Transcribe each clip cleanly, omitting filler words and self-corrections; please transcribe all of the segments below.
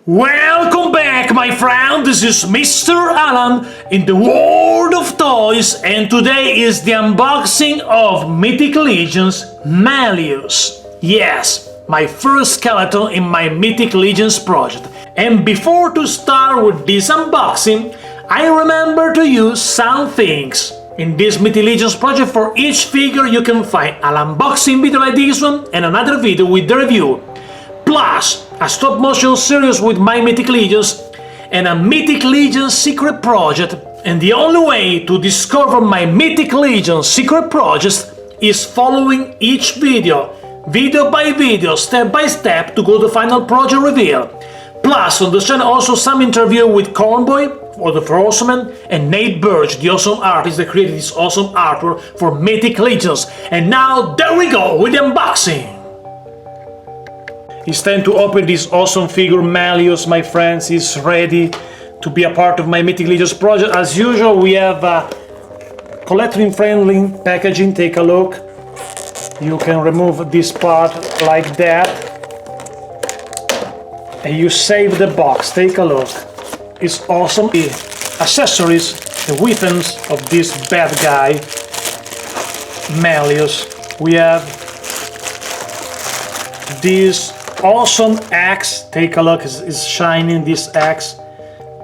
Welcome back, my friend. This is Mr. Alan in the world of toys, and today is the unboxing of Mythic Legion's Malleus. Yes, my first skeleton in my Mythic Legions project. And before to start with this unboxing, I remember to use some things. In this Mythic Legions project, for each figure you can find an unboxing video like this one and another video with the review. Plus, a stop-motion series with my Mythic Legions and a Mythic Legions secret project. And the only way to discover my Mythic Legions secret projects is following each video by video, step by step, to go to the final project reveal. Plus, on the channel also some interview with Cornboy for the Horsemen and Nate Burge, the awesome artist that created this awesome artwork for Mythic Legions. And now, there we go with the unboxing! It's time to open this awesome figure. Malleus, my friends, is ready to be a part of my Mythic Legions project. As usual, we have collector-friendly packaging. Take a look. You can remove this part like that, and you save the box. Take a look. It's awesome. The accessories, the weapons of this bad guy, Malleus. We have this awesome axe. Take a look, it's shining, this axe.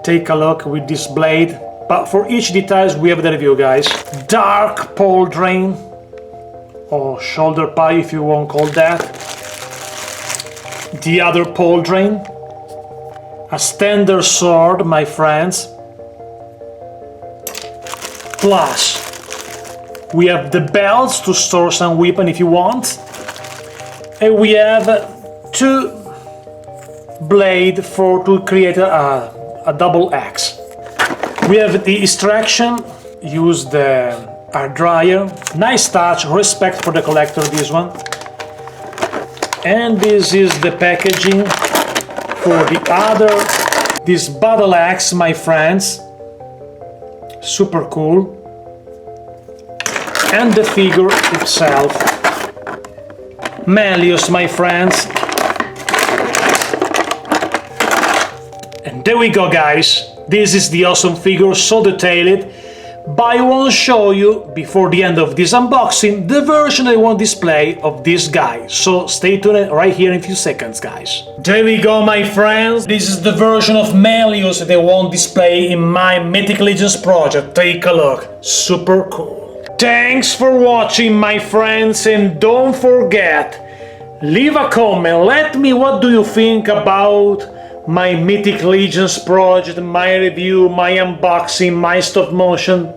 Take a look with this blade. But for each details we have the review, guys. Dark pole drain, or shoulder pie if you won't call that. The other pole drain. A standard sword, my friends. Plus, we have the belts to store some weapon if you want. And we have two blades to create a double axe. We have the extraction, use the air dryer. Nice touch, respect for the collector, this one. And this is the packaging for the other, this battle axe, my friends. Super cool. And the figure itself. Malleus, my friends. And there we go, guys. This is the awesome figure, so detailed. But I won't show you, before the end of this unboxing, the version I want to display of this guy. So stay tuned right here in a few seconds, guys. There we go, my friends. This is the version of Malleus that I want to display in my Mythic Legions project. Take a look. Super cool. Thanks for watching, my friends, and don't forget, leave a comment. Let me what do you think about my Mythic Legions project, my review, my unboxing, my stop motion.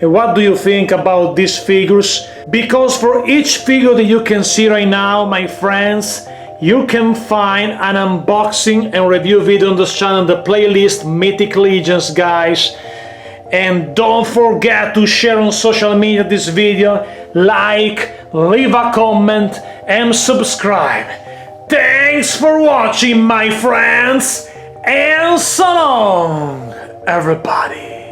And what do you think about these figures? Because for each figure that you can see right now, my friends, you can find an unboxing and review video on this channel, the playlist Mythic Legions, guys. And don't forget to share on social media this video, like, leave a comment and subscribe. Thanks for watching, my friends, and so long, everybody.